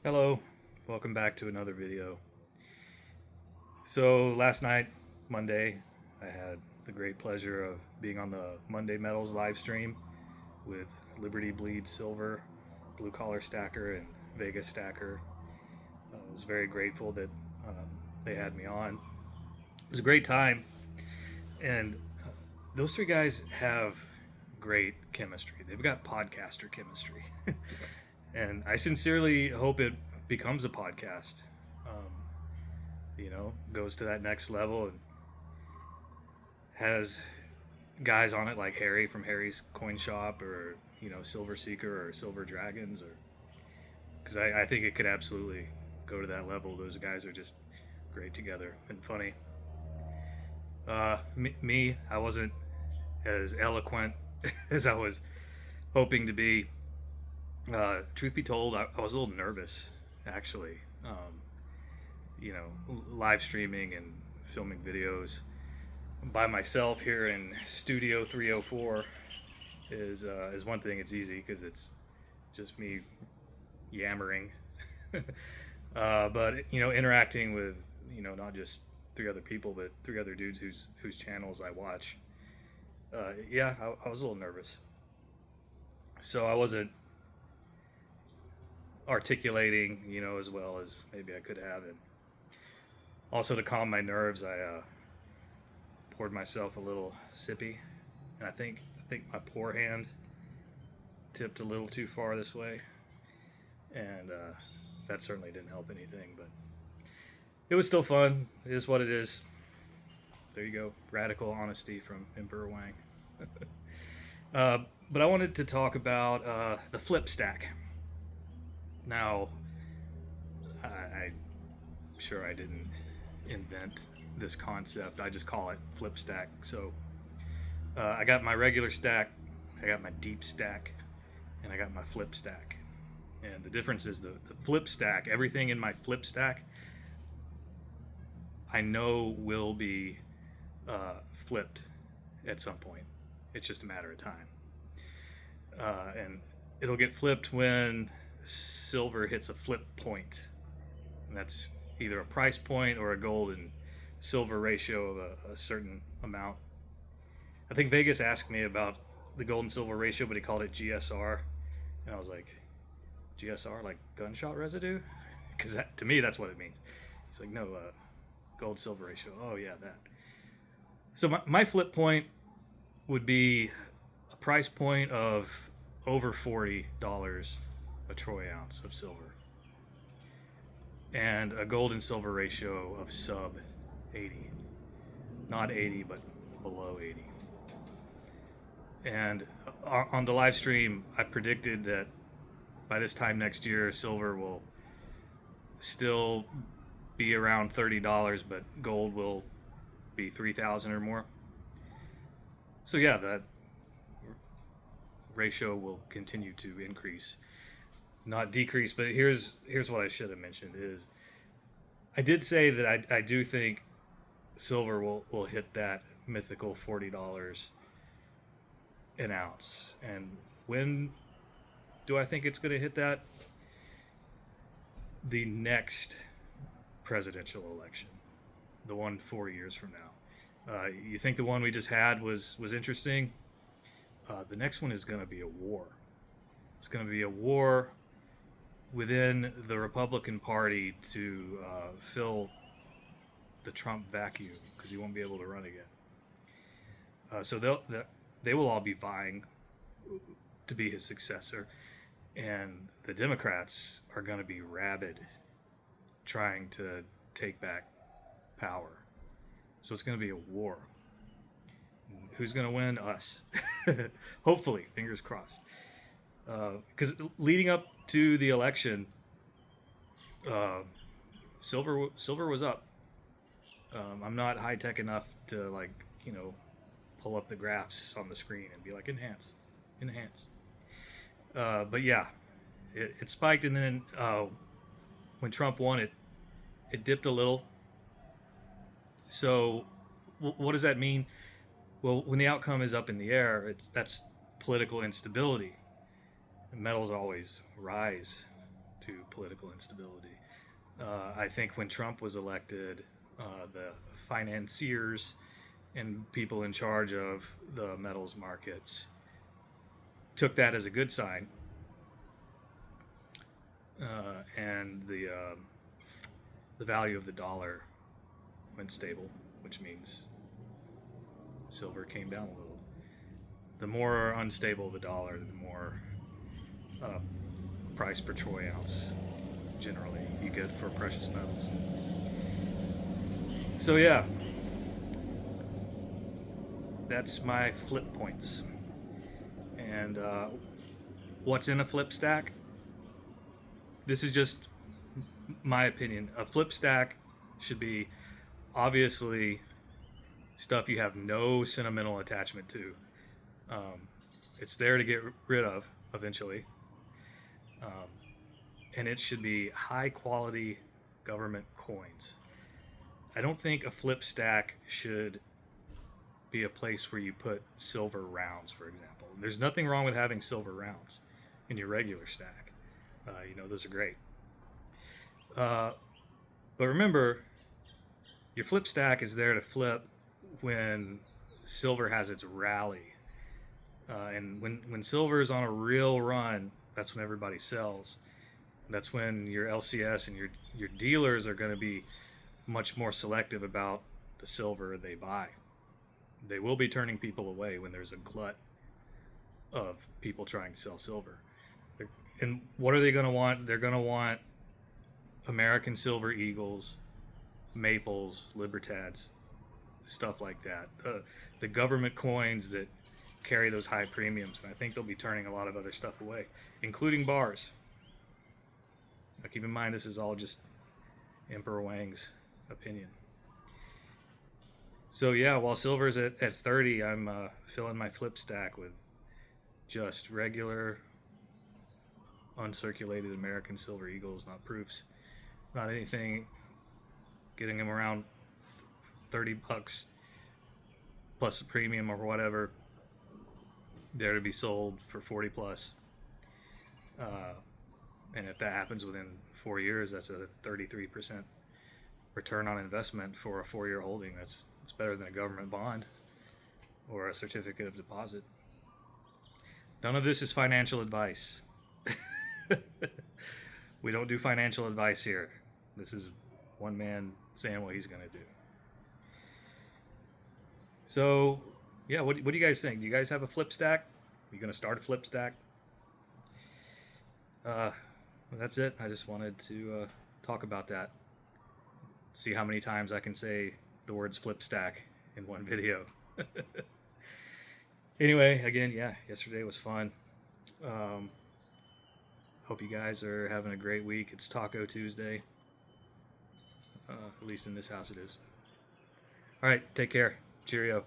Hello, welcome back to another video. So last night, Monday, I had the great pleasure of being on the Monday Metals live stream with Liberty Bleed Silver, Blue Collar Stacker, and Vegas Stacker. I was very grateful that they had me on. It was a great time, and those three guys have great chemistry. They've got podcaster chemistry, and I sincerely hope it becomes a podcast. Goes to that next level and has guys on it like Harry from Harry's Coin Shop, or Silver Seeker or Silver Dragons, or because I think it could absolutely go to that level. Those guys are just great together and funny. Me, I wasn't as eloquent as I was hoping to be. Truth be told, I was a little nervous actually. Live streaming and filming videos by myself here in Studio 304 is one thing. It's easy because it's just me yammering. But interacting with not just three other people, but three other dudes whose channels I watch. I was a little nervous, so I wasn't articulating, as well as maybe I could have. And also to calm my nerves, I poured myself a little sippy, and I think my pour hand tipped a little too far this way, and that certainly didn't help anything. But it was still fun. It is what it is. There you go, radical honesty from Emperor Wang. But I wanted to talk about the flip stack. Now, I'm sure I didn't invent this concept. I just call it flip stack. So I got my regular stack, I got my deep stack, and I got my flip stack. And the difference is the flip stack, everything in my flip stack, I know will be flipped at some point. It's just a matter of time. And it'll get flipped when silver hits a flip point. And that's either a price point or a gold and silver ratio of a certain amount. I think Vegas asked me about the gold and silver ratio, but he called it GSR. And I was like, GSR, like gunshot residue? Because to me, that's what it means. He's like, no, gold silver ratio. Oh, yeah, that. So my flip point would be a price point of over $40 a troy ounce of silver, and a gold and silver ratio of sub 80. Not 80, but below 80. And on the live stream, I predicted that by this time next year, silver will still be around $30, but gold will be 3,000 or more. So yeah, that ratio will continue to increase, not decrease. But here's what I should have mentioned is I did say that I do think silver will hit that mythical $40 an ounce. And when do I think it's going to hit that? The next presidential election, the one 4 years from now. You think the one we just had was interesting? The next one is going to be a war. It's going to be a war within the Republican Party to fill the Trump vacuum, because he won't be able to run again. So they will all be vying to be his successor, and the Democrats are going to be rabid trying to take back power. So it's going to be a war. Who's going to win? Us. Hopefully, fingers crossed. Because leading up to the election, silver was up. I'm not high tech enough to pull up the graphs on the screen and be like enhance. But yeah, it spiked, and then when Trump won, it dipped a little. So what does that mean? Well, when the outcome is up in the air, that's political instability. And metals always rise to political instability. I think when Trump was elected, the financiers and people in charge of the metals markets took that as a good sign, and the value of the dollar went stable, which means silver came down a little. The more unstable the dollar, the more price per troy ounce generally you get for precious metals. So yeah, that's my flip points. And what's in a flip stack? This is just my opinion. A flip stack should be obviously stuff you have no sentimental attachment to. It's there to get rid of eventually. And it should be high quality government coins. I don't think a flip stack should be a place where you put silver rounds, for example. There's nothing wrong with having silver rounds in your regular stack. Those are great. But remember, your flip stack is there to flip when silver has its rally. And when silver is on a real run, that's when everybody sells. That's when your LCS and your dealers are going to be much more selective about the silver they buy. They will be turning people away when there's a glut of people trying to sell silver. And what are they going to want? They're going to want American Silver Eagles, Maples, Libertads, stuff like that. The government coins that carry those high premiums. And I think they'll be turning a lot of other stuff away, including bars. Now keep in mind, this is all just Emperor Wang's opinion. So yeah, while silver's at 30, I'm filling my flip stack with just regular uncirculated American Silver Eagles, not proofs, not anything, getting them around $30 plus a premium or whatever, there to be sold for 40 plus. And if that happens within 4 years, that's a 33% return on investment for a 4-year holding. It's better than a government bond or a certificate of deposit. None of this is financial advice. We don't do financial advice here. This is one man saying what he's going to do. So, yeah, what do you guys think? Do you guys have a flip stack? Are you going to start a flip stack? That's it. I just wanted to talk about that. See how many times I can say the words flip stack in one video. Anyway, again, yeah, yesterday was fun. Hope you guys are having a great week. It's Taco Tuesday. At least in this house it is. All right, take care. Cheerio.